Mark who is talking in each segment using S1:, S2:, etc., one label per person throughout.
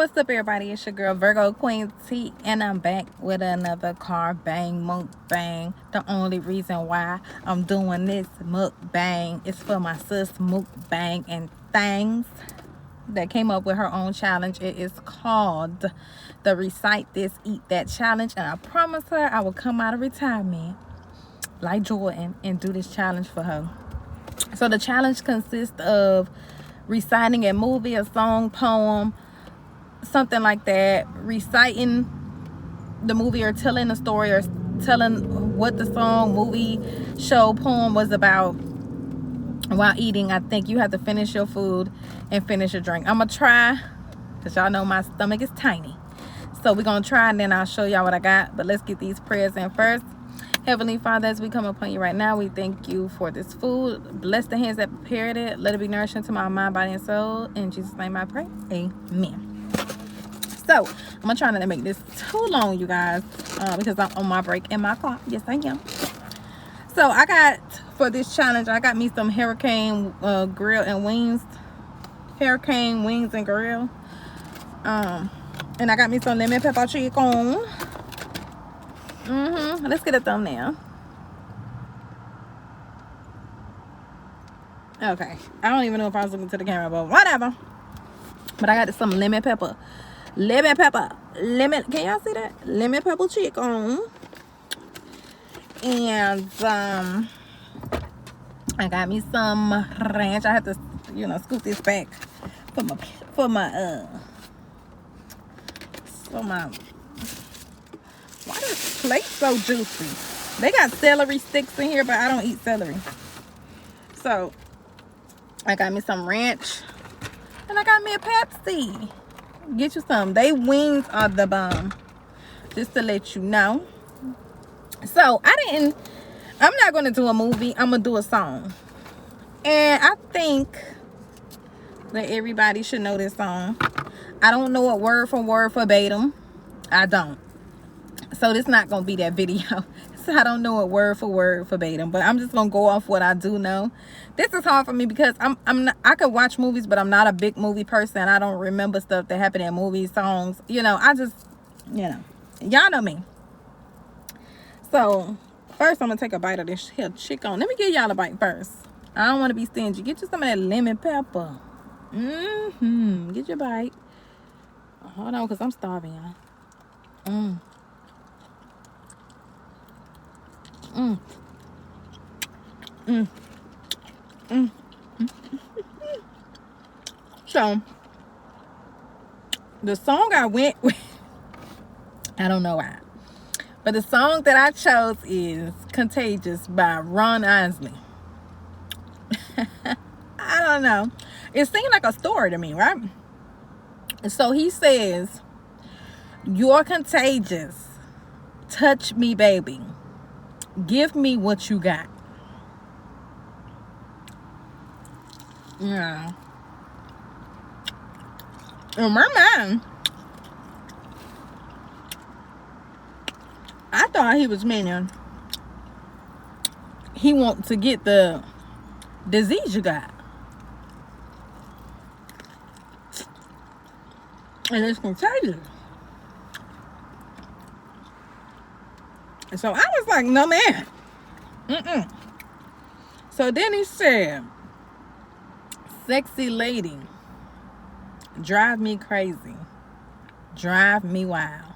S1: What's up, everybody? It's your girl Virgo Queen T, and I'm back with another car bang mukbang. The only reason why I'm doing this mukbang is for my sis mukbang and Thangs that came up with her own challenge. It is called the Recite This Eat That Challenge, and I promised her I would come out of retirement like Jordan and do this challenge for her. So the challenge consists of reciting a movie, a song, poem, something like that, reciting the movie or telling a story or telling what the song, movie, show, poem was about while eating. I think you have to finish your food and finish your drink. I'm gonna try, because y'all know my stomach is tiny, so we're gonna try and then I'll show y'all what I got. But let's get these prayers in first. Heavenly Father, as we come upon you right now, we thank you for this food. Bless the hands that prepared it. Let it be nourishing to my mind, body, and soul. In Jesus' name I pray. Amen. So, I'm going to try not to make this too long, you guys, because I'm on my break in my car. Yes, I am. So, I got, for this challenge, I got me some Hurricane Grill and Wings. Hurricane Wings and Grill. And I got me some lemon pepper chicken. Let's get a thumbnail. Okay. I don't even know if I was looking to the camera, but whatever. But I got some lemon pepper. Lemon. Can y'all see that? Lemon pepper chicken. And I got me some ranch. I have to, scoop this back for my why this plate so juicy? They got celery sticks in here, but I don't eat celery. So I got me some ranch, and I got me a Pepsi. Get you some. They wings are the bomb, just to let you know. So I'm not gonna do a movie, I'm gonna do a song, and I think that everybody should know this song. I don't know it word for word verbatim. I don't. So this not gonna be that video. So I don't know it word for word verbatim, but I'm just gonna go off what I do know. This is hard for me because I could watch movies, but I'm not a big movie person. I don't remember stuff that happened in movies, songs. I just, y'all know me. So first I'm gonna take a bite of this here chicken. Let me give y'all a bite first. I don't want to be stingy. Get you some of that lemon pepper. Get your bite. Hold on, because I'm starving, y'all. So the song I went with, I don't know why, but the song that I chose is Contagious by Ron Isley. I don't know, it seemed like a story to me, right? So he says, "You're contagious, touch me baby, give me what you got." Yeah. In my mind, I thought he was meaning he wants to get the disease you got. And it's contagious. So I was like, no man. So then he said, "Sexy lady, drive me crazy, drive me wild."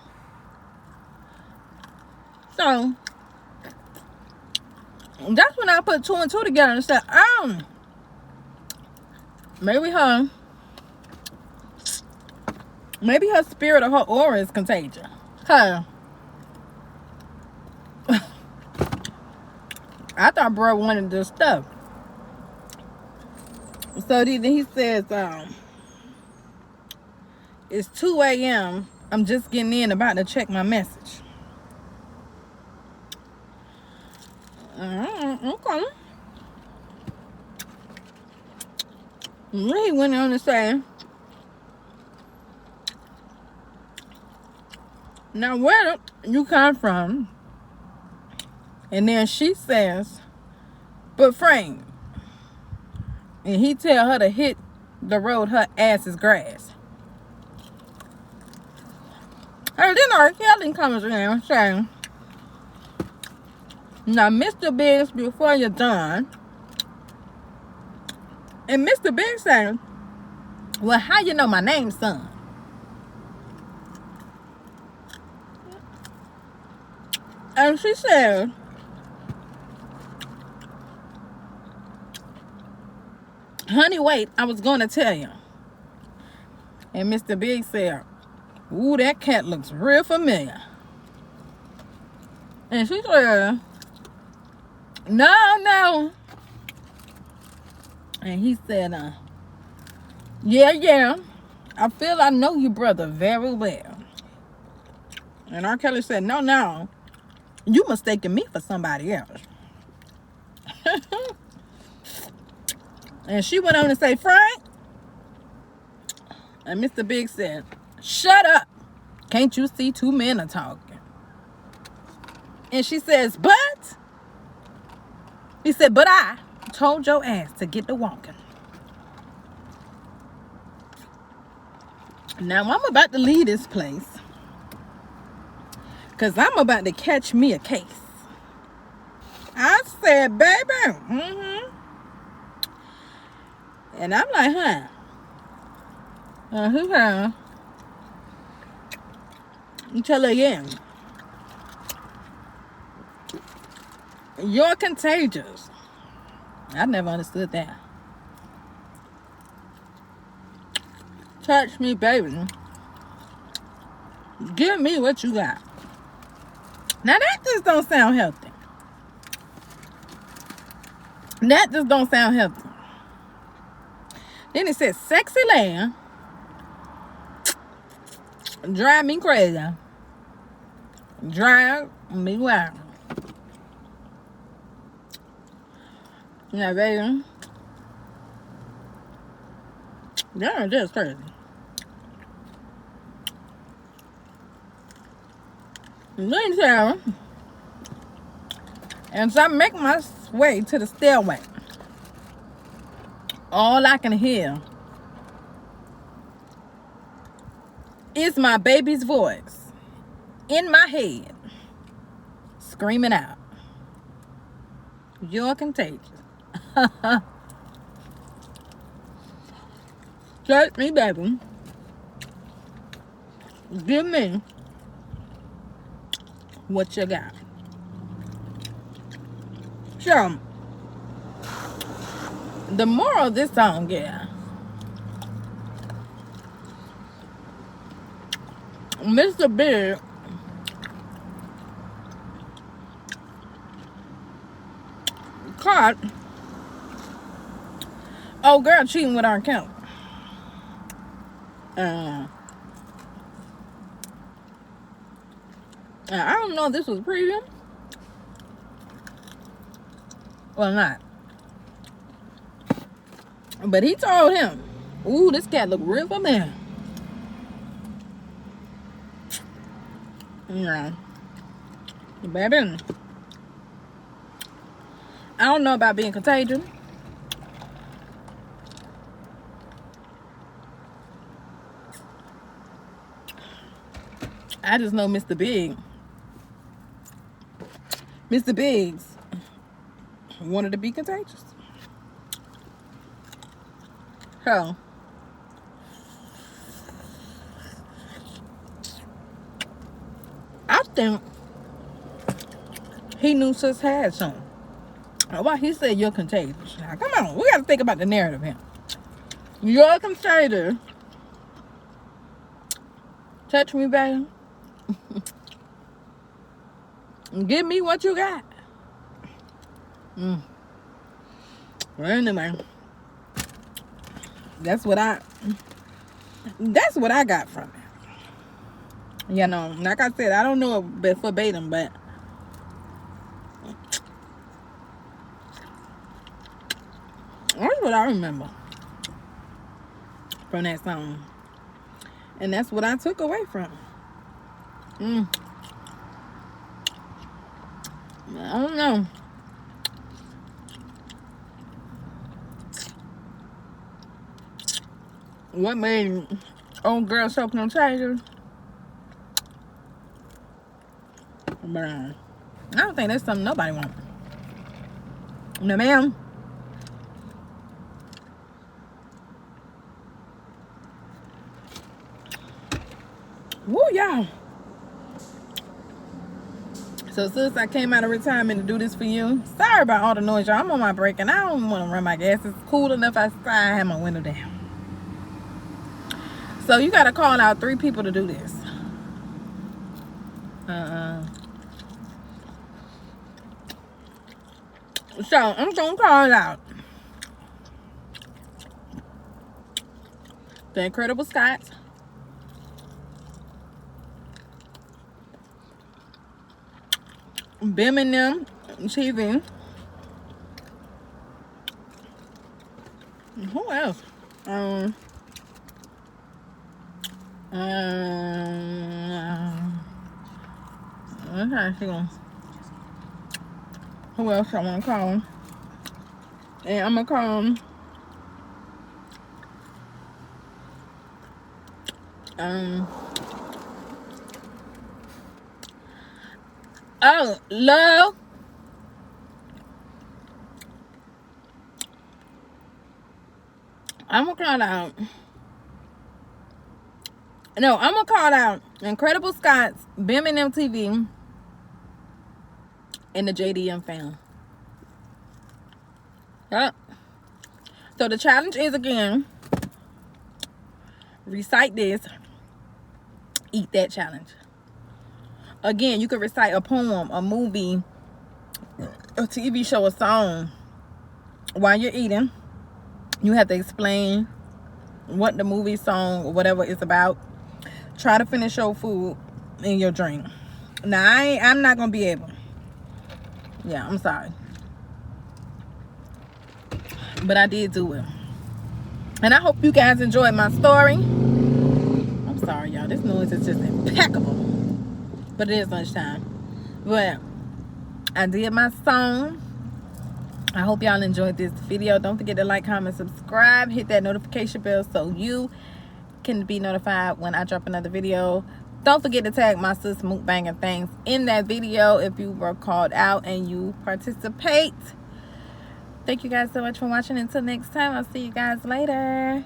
S1: So that's when I put two and two together and said, maybe her spirit or her aura is contagious. I thought bro wanted this stuff. So then he says, "It's 2 a.m. I'm just getting in, about to check my message." Okay. And then he went on to say, "Now where you come from?" And then she says, "But Frank," and he tell her to hit the road, her ass is grass. And then R. Kelly comes in saying, now, Mr. Biggs, before you're done. And Mr. Biggs saying, well, how you know my name, son? And she said, honey, wait, I was going to tell you. And Mr. Biggs said, ooh, that cat looks real familiar. And she said, no. And he said, yeah. I feel I know your brother very well. And R. Kelly said, no. You mistaken me for somebody else. And she went on to say, Frank. And Mr. Biggs said, shut up. Can't you see two men are talking? And she says, but. He said, but I told your ass to get to walking. Now I'm about to leave this place. Because I'm about to catch me a case. I said, baby. And I'm like, huh? You tell her again. You're contagious. I never understood that. Touch me, baby. Give me what you got. Now that just don't sound healthy. That just don't sound healthy. Then it says, sexy land. Drive me crazy. Drive me wild. Now, baby. That just crazy. Then Sarah. And so I make my way to the stairway. All I can hear is my baby's voice in my head screaming out, you're contagious. Touch me, baby. Give me what you got. So, the moral of this song, Mr. Big caught old girl cheating with our account. I don't know if this was preview or not. But he told him, ooh, this cat look real familiar. Yeah. Baby. I don't know about being contagious. I just know Mr. Biggs wanted to be contagious. So, I think he knew sis had some. Why he said you're contagious? Now, come on, we got to think about the narrative here. You're contagious. Touch me, baby. Give me what you got. Well, anyway, that's what I got from it. You know, like I said, I don't know it verbatim, but that's what I remember from that song. And that's what I took away from it. I don't know. What made old girl so contagious? But I don't think that's something nobody wants. No, ma'am. Woo, y'all. So, sis, I came out of retirement to do this for you. Sorry about all the noise, y'all. I'm on my break, and I don't want to run my gas. It's cool enough outside. I have my window down. So, you got to call out 3 people to do this. So, I'm going to call it out. The Incredible Scots. Birmingham TV. Who else? Who else I want to call him? And I'm going to call him oh, love. I'm going to call out. No, I'm going to call out Incredible Scots, Birmingham TV, and the JDM fam. Yep. So the challenge is, again, recite this, eat that challenge. Again, you could recite a poem, a movie, a TV show, a song while you're eating. You have to explain what the movie, song, or whatever is about. Try to finish your food and your drink. Now, I'm not going to be able. Yeah, I'm sorry. But I did do it. And I hope you guys enjoyed my story. I'm sorry, y'all. This noise is just impeccable. But it is lunchtime. But I did my song. I hope y'all enjoyed this video. Don't forget to like, comment, subscribe. Hit that notification bell so you can be notified when I drop another video. Don't forget to tag my sis Mukbang and Thangs in that video if you were called out and you participate. Thank you guys so much for watching. Until next time, I'll see you guys later.